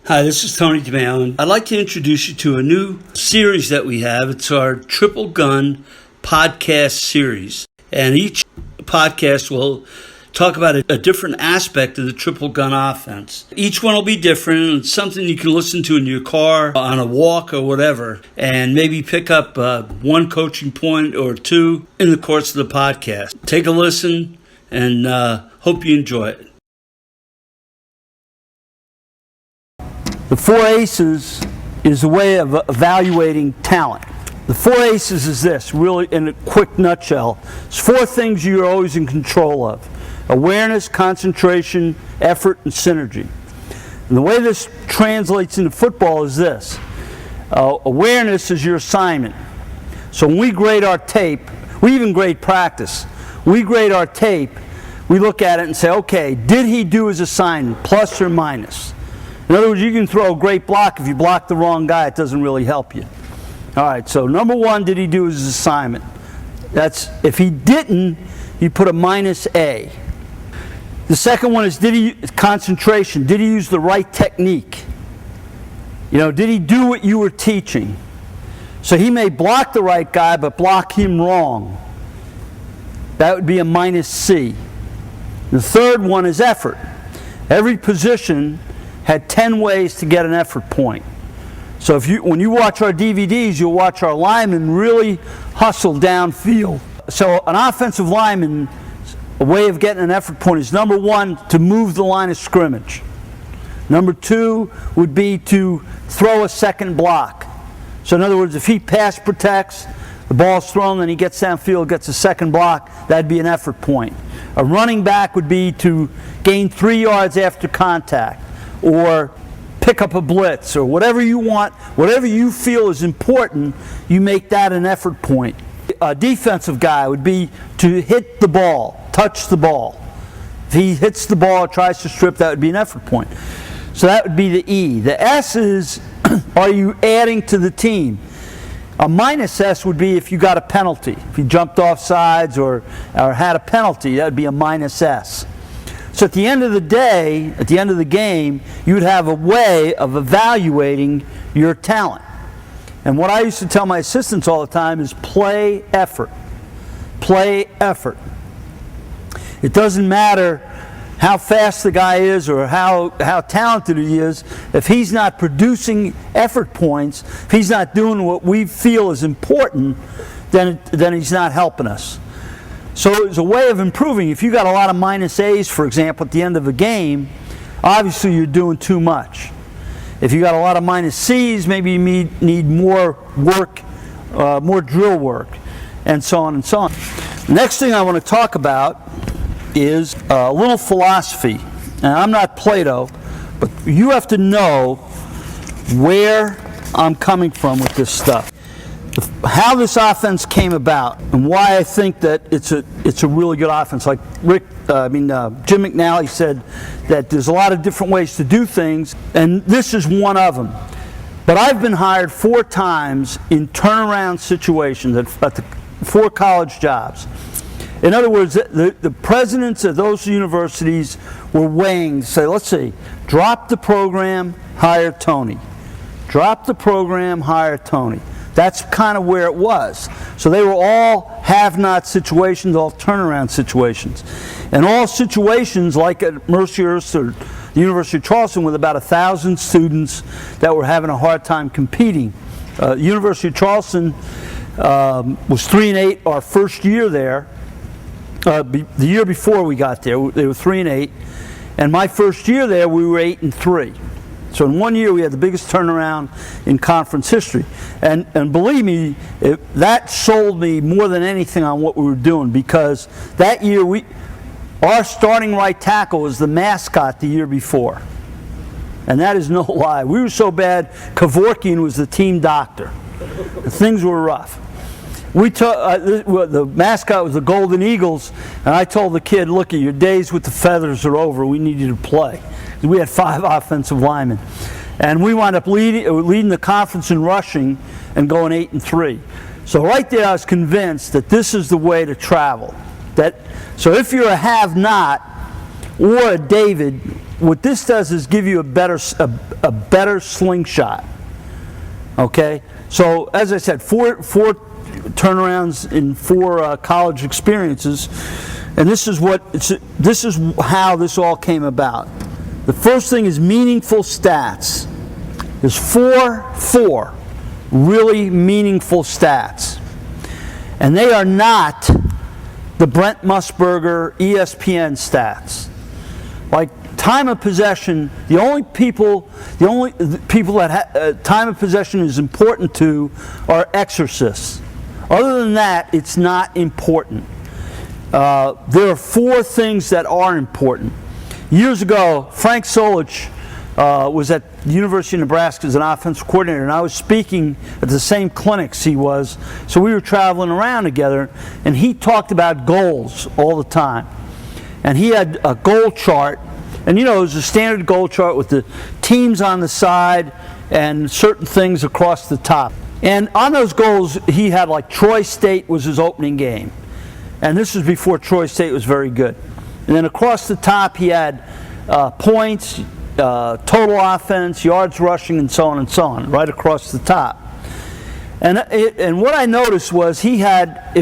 Hi, this is Tony DeMeo, and I'd like to introduce you to a new series that we have. It's our Triple Gun podcast series. And each podcast will talk about a different aspect of the triple gun offense. Each one will be different, and it's something you can listen to in your car, on a walk, or whatever, and maybe pick up one coaching point or two in the course of the podcast. Take a listen, and hope you enjoy it. The 4 ACEs is a way of evaluating talent. The 4 ACEs is this, really in a quick nutshell. It's 4 things you're always in control of: awareness, concentration, effort, and synergy. And the way this translates into football is this. Awareness is your assignment. So when we grade our tape, we even grade practice. We grade our tape, we look at it and say, okay, did he do his assignment, plus or minus? In other words, you can throw a great block. If you block the wrong guy, it doesn't really help you. All right, so number 1, did he do his assignment? That's, if he didn't, you put a minus A. The second one is, concentration. Did he use the right technique? Did he do what you were teaching? So he may block the right guy, but block him wrong. That would be a minus C. The third one is effort. Every position had 10 ways to get an effort point. So when you watch our DVDs, you'll watch our linemen really hustle downfield. So an offensive lineman, a way of getting an effort point is, number 1, to move the line of scrimmage. Number 2 would be to throw a second block. So in other words, if he pass protects, the ball's thrown, then he gets downfield, gets a second block, that'd be an effort point. A running back would be to gain 3 yards after contact, or pick up a blitz, or whatever you want, whatever you feel is important, you make that an effort point. A defensive guy would be to hit the ball, touch the ball. If he hits the ball, tries to strip, that would be an effort point. So that would be the E. The S is, are you adding to the team? A minus S would be if you got a penalty. If you jumped off sides or had a penalty, that would be a minus S. So at the end of the day, at the end of the game, you would have a way of evaluating your talent. And what I used to tell my assistants all the time is play effort. Play effort. It doesn't matter how fast the guy is or how talented he is. If he's not producing effort points, if he's not doing what we feel is important, then he's not helping us. So it's a way of improving. If you got a lot of minus A's, for example, at the end of a game, obviously you're doing too much. If you got a lot of minus C's, maybe you need more work, more drill work, and so on and so on. The next thing I want to talk about is a little philosophy. And I'm not Plato, but you have to know where I'm coming from with this stuff. How this offense came about and why I think that it's a really good offense. Like Jim McNally said that there's a lot of different ways to do things, and this is one of them. But I've been hired 4 times in turnaround situations at the 4 college jobs. In other words, the presidents of those universities were weighing to say, let's see, drop the program, hire Tony. Drop the program, hire Tony. That's kind of where it was. So they were all have-not situations, all turnaround situations. And all situations like at Mercyhurst or the University of Charleston with about 1,000 students that were having a hard time competing. The University of Charleston was 3-8 our first year there. The year before we got there, they were 3-8. And my first year there, we were 8-3. So in 1 year, we had the biggest turnaround in conference history. And believe me, that sold me more than anything on what we were doing, because that year, our starting right tackle was the mascot the year before. And that is no lie. We were so bad, Kevorkian was the team doctor. Things were rough. The mascot was the Golden Eagles, and I told the kid, look, your days with the feathers are over. We need you to play. We had 5 offensive linemen. And we wound up leading the conference in rushing and going 8-3. So right there I was convinced that this is the way to travel. So if you're a have-not, or a David, what this does is give you a better slingshot. Okay? So, as I said, four turnarounds in 4 college experiences, and this is how this all came about. The first thing is meaningful stats. There's four really meaningful stats, and they are not the Brent Musburger ESPN stats. Like time of possession, the only people that time of possession is important to are exorcists. Other than that, it's not important. There are 4 things that are important. Years ago, Frank Solich was at the University of Nebraska as an offensive coordinator, and I was speaking at the same clinics he was, so we were traveling around together, and he talked about goals all the time. And he had a goal chart, and it was a standard goal chart with the teams on the side and certain things across the top. And on those goals, he had like Troy State was his opening game. And this was before Troy State was very good. And then across the top, he had points, total offense, yards rushing, and so on, right across the top. And what I noticed was he had,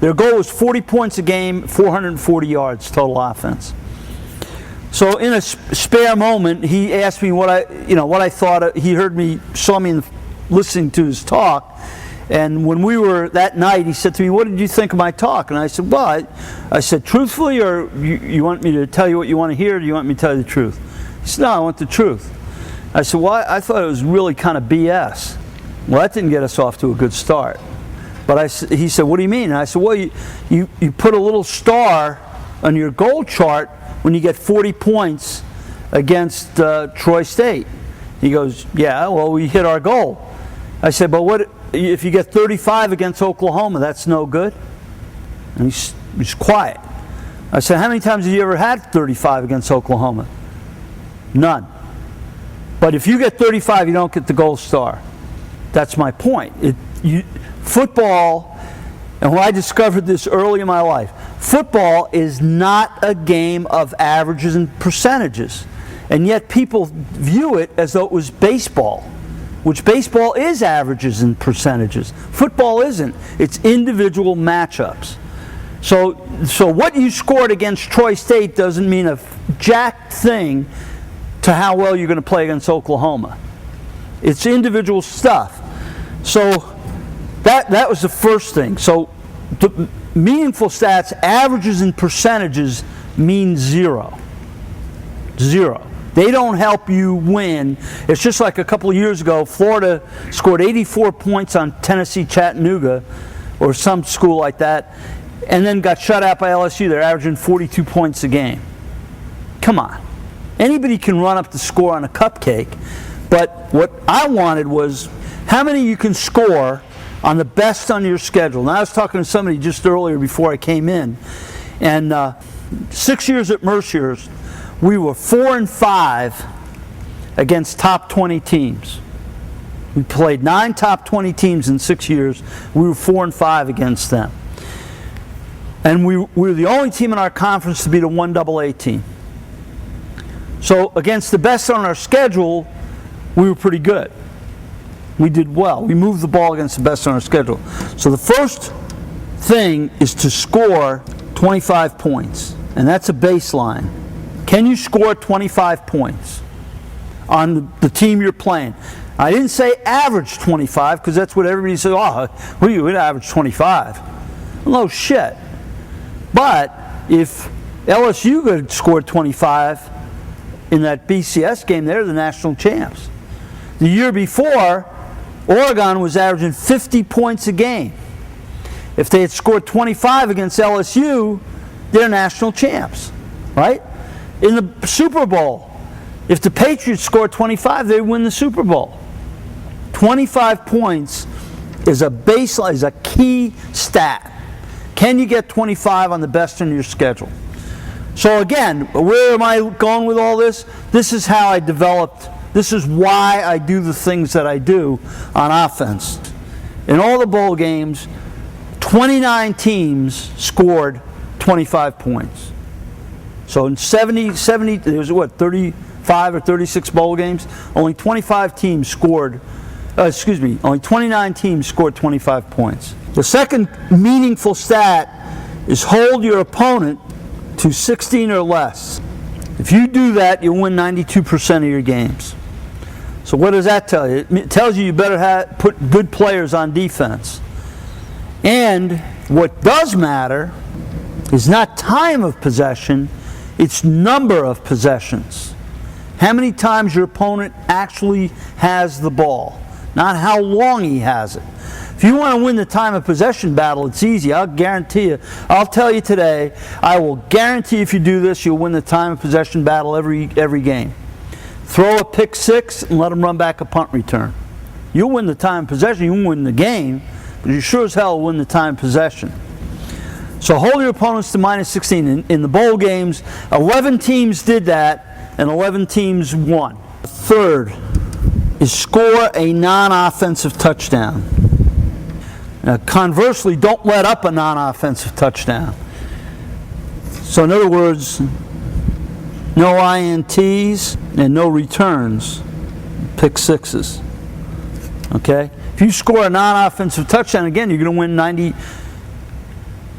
their goal was 40 points a game, 440 yards total offense. So in a spare moment, he asked me what I thought. He saw me listening to his talk, and when we were that night, he said to me, "What did you think of my talk?" And I said, "Well, I said truthfully, or you want me to tell you what you want to hear, or do you want me to tell you the truth?" He said, "No, I want the truth." I said, "Well, I thought it was really kind of BS." Well, that didn't get us off to a good start. But he said, "What do you mean?" And I said, "Well, you put a little star on your goal chart when you get 40 points against Troy State." He goes, "Yeah, well, we hit our goal." I said, "But what if you get 35 against Oklahoma? That's no good?" And he's quiet. I said, "How many times have you ever had 35 against Oklahoma?" "None." "But if you get 35, you don't get the gold star." That's my point. Football, and when I discovered this early in my life, football is not a game of averages and percentages. And yet people view it as though it was baseball, which baseball is averages and percentages. Football isn't. It's individual matchups. So what you scored against Troy State doesn't mean a jack thing to how well you're going to play against Oklahoma. It's individual stuff. So that was the first thing. So the meaningful stats, averages and percentages mean zero. Zero. They don't help you win. It's just like a couple of years ago, Florida scored 84 points on Tennessee Chattanooga, or some school like that, and then got shut out by LSU. They're averaging 42 points a game. Come on. Anybody can run up the score on a cupcake, but what I wanted was how many you can score on the best on your schedule. Now, I was talking to somebody just earlier before I came in, and 6 years at Mercier's, we were 4-5 against top 20 teams. We played 9 top 20 teams in 6 years. We were 4-5 against them. And we were the only team in our conference to beat a 1AA team. So against the best on our schedule, we were pretty good. We did well. We moved the ball against the best on our schedule. So the first thing is to score 25 points. And that's a baseline. Can you score 25 points on the team you're playing? I didn't say average 25, because that's what everybody says. "Oh, we would average 25. Well, no shit. But if LSU could score 25 in that BCS game, they're the national champs. The year before, Oregon was averaging 50 points a game. If they had scored 25 against LSU, they're national champs, right? In the Super Bowl, if the Patriots scored 25, they win the Super Bowl. 25 points is a baseline, is a key stat. Can you get 25 on the best in your schedule? So again, where am I going with all this? This is how I developed, this is why I do the things that I do on offense. In all the bowl games, 29 teams scored 25 points. So in 70, there's what, 35 or 36 bowl games? Only 25 teams scored, only 29 teams scored 25 points. The second meaningful stat is hold your opponent to 16 or less. If you do that, you'll win 92% of your games. So what does that tell you? It tells you better put good players on defense. And what does matter is not time of possession, it's number of possessions. How many times your opponent actually has the ball, not how long he has it. If you want to win the time of possession battle, it's easy. I'll guarantee you. I'll tell you today, I will guarantee if you do this, you'll win the time of possession battle every game. Throw a pick six and let them run back a punt return. You'll win the time of possession. You won't win the game, but you sure as hell will win the time of possession. So hold your opponents to minus 16. In the bowl games, 11 teams did that, and 11 teams won. Third is score a non-offensive touchdown. Now, conversely, don't let up a non-offensive touchdown. So in other words, no INTs and no returns, pick sixes. Okay? If you score a non-offensive touchdown, again, you're going to win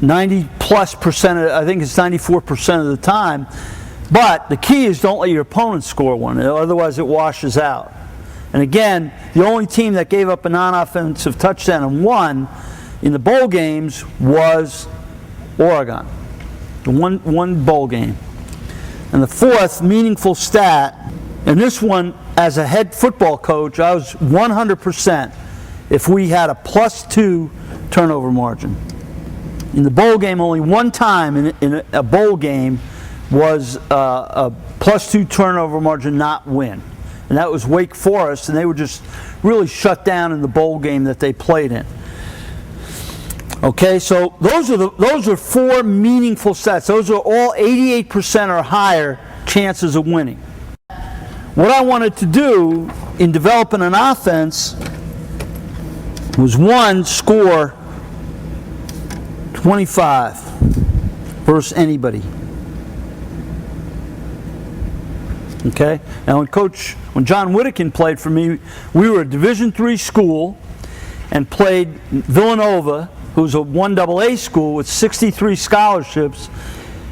90 plus percent, I think it's 94% of the time. But the key is don't let your opponent score one, otherwise it washes out. And again, the only team that gave up a non-offensive touchdown and won in the bowl games was Oregon. The one bowl game. And the fourth meaningful stat, and this one, as a head football coach, I was 100% if we had a +2 turnover margin. In the bowl game, only one time in a bowl game was a +2 turnover margin not win. And that was Wake Forest, and they were just really shut down in the bowl game that they played in. Okay, so those are four meaningful stats. Those are all 88% or higher chances of winning. What I wanted to do in developing an offense was, one, score 25 versus anybody. Okay? Now when John Whittakin played for me, we were a Division III school and played Villanova, who's a 1AA school with 63 scholarships,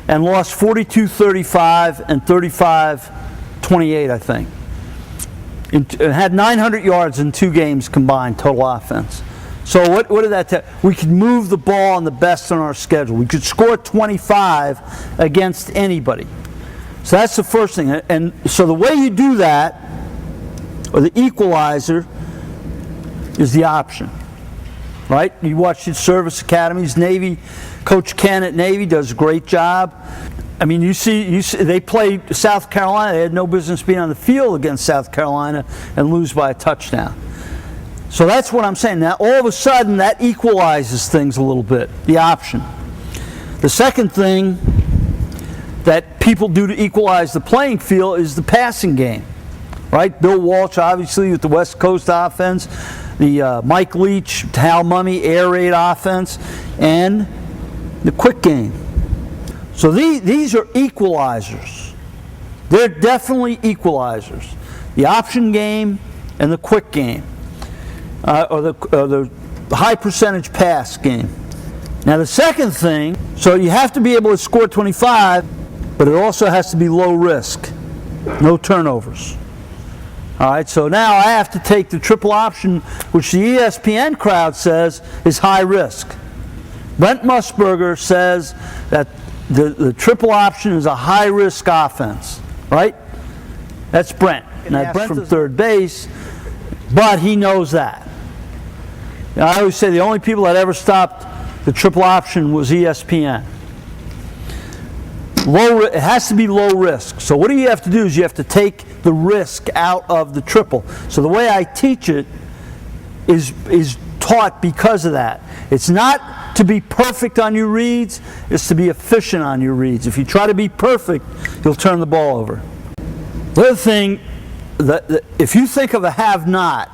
and lost 42-35 and 35-28, I think. It had 900 yards in 2 games combined, total offense. So what did that tell? We could move the ball on the best on our schedule. We could score 25 against anybody. So that's the first thing. And so the way you do that, or the equalizer, is the option. Right? You watch the service academies. Navy, Coach Ken at Navy does a great job. I mean, you see, they played South Carolina. They had no business being on the field against South Carolina and lose by a touchdown. So that's what I'm saying. Now, all of a sudden, that equalizes things a little bit, the option. The second thing that people do to equalize the playing field is the passing game. Right? Bill Walsh, obviously, with the West Coast offense, the Mike Leach, Hal Mumme air raid offense, and the quick game. So these are equalizers. They're definitely equalizers. The option game and the quick game, or the high percentage pass game. Now the second thing, so you have to be able to score 25, but it also has to be low risk, no turnovers. All right, so now I have to take the triple option, which the ESPN crowd says is high risk. Brent Musburger says that the triple option is a high risk offense, right? That's Brent. Now Brent from third base, but he knows that. Now, I always say the only people that ever stopped the triple option was ESPN. It has to be low risk. So what do you have to do is you have to take the risk out of the triple. So the way I teach it is taught because of that. It's not to be perfect on your reads, it's to be efficient on your reads. If you try to be perfect, you'll turn the ball over. The other thing, if you think of a have-not,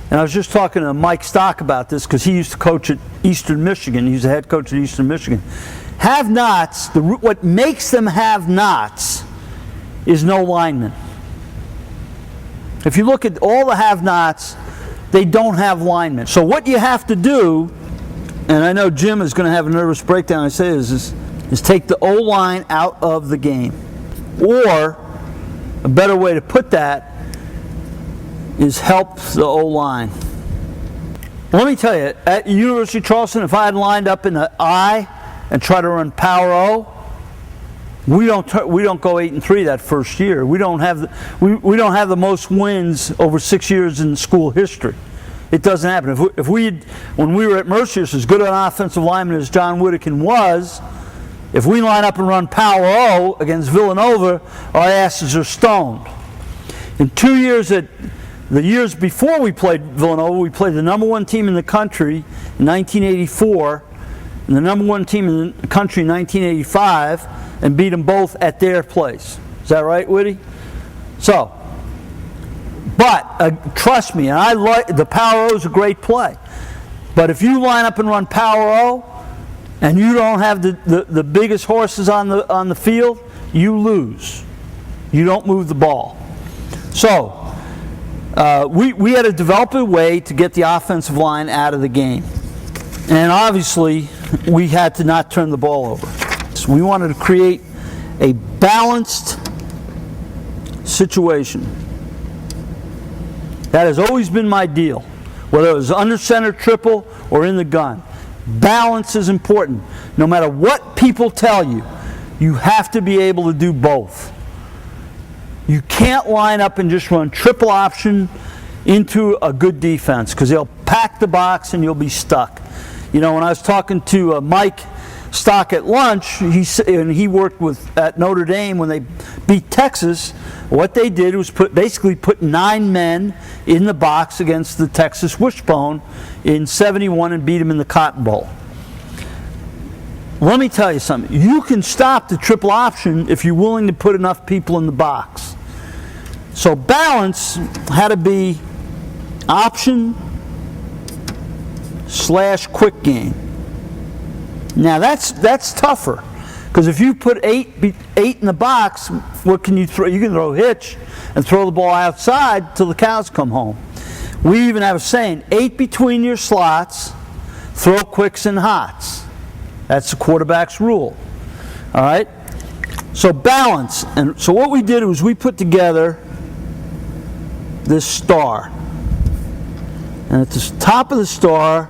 and I was just talking to Mike Stock about this because he used to coach at Eastern Michigan. He's the head coach at Eastern Michigan. Have-nots, what makes them have-nots is no linemen. If you look at all the have-nots, they don't have linemen. So what you have to do, and I know Jim is going to have a nervous breakdown, I say is take the O-line out of the game. Or, a better way to put that is help the O-line. Let me tell you, at University of Charleston, if I had lined up in the I and tried to run power O, we don't go 8-3 that first year. We don't have the most wins over 6 years in school history. It doesn't happen. When we were at Mercier, as good an offensive lineman as John Whittakin was, if we line up and run power O against Villanova, our asses are stoned. In 2 years, the years before we played Villanova, we played the number one team in the country in 1984 and the number one team in the country in 1985 and beat them both at their place. Is that right, Whitty? So, but trust me, and I like the power O is a great play. But if you line up and run power O and you don't have the biggest horses on the field, you lose. You don't move the ball. So we had to develop a way to get the offensive line out of the game. And obviously, we had to not turn the ball over. So we wanted to create a balanced situation. That has always been my deal, whether it was under center triple or in the gun. Balance is important. No matter what people tell you, you have to be able to do both. You can't line up and just run triple option into a good defense because they'll pack the box and you'll be stuck. You know, when I was talking to Mike Stock at lunch, he worked at Notre Dame when they beat Texas. What they did was basically put 9 men in the box against the Texas Wishbone in '71 and beat them in the Cotton Bowl. Let me tell you something. You can stop the triple option if you're willing to put enough people in the box. So balance had to be option / quick game. Now that's tougher because if you put eight in the box, what can you throw? You can throw hitch and throw the ball outside till the cows come home. We even have a saying: 8 between your slots, throw quicks and hots. That's the quarterback's rule. All right. So balance, and so what we did was we put together this star, and at the top of the star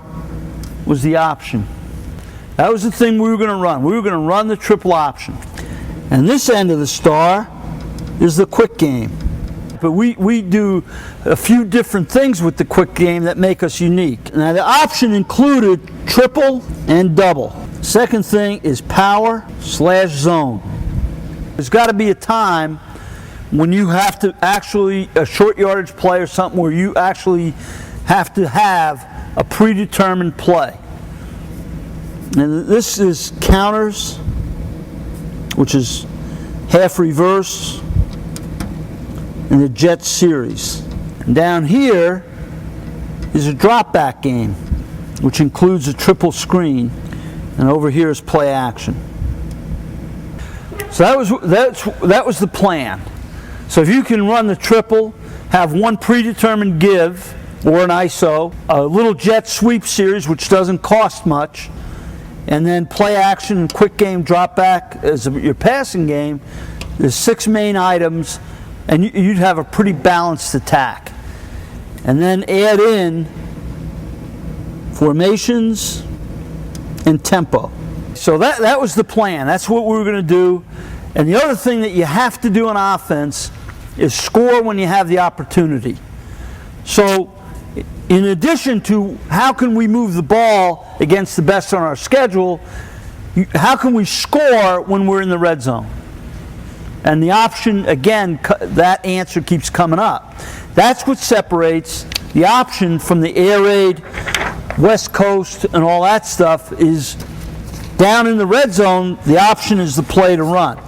was the option. That was the thing we were going to run. We were going to run the triple option. And this end of the star is the quick game. But we do a few different things with the quick game that make us unique. Now the option included triple and double. Second thing is power / zone. There's got to be a time when you have to actually, a short yardage play or something where you actually have to have a predetermined play. And this is counters, which is half reverse, and the jet series. And down here is a drop back game, which includes a triple screen, and over here is play action. So that was the plan. So if you can run the triple, have one predetermined give or an ISO, a little jet sweep series which doesn't cost much, and then play action and quick game drop back as your passing game, there's 6 main items, and you'd have a pretty balanced attack. And then add in formations and tempo. So that was the plan. That's what we were going to do. And the other thing that you have to do on offense is score when you have the opportunity. So in addition to how can we move the ball against the best on our schedule, how can we score when we're in the red zone? And the option, again, that answer keeps coming up. That's what separates the option from the air raid, West Coast, and all that stuff is down in the red zone, the option is the play to run.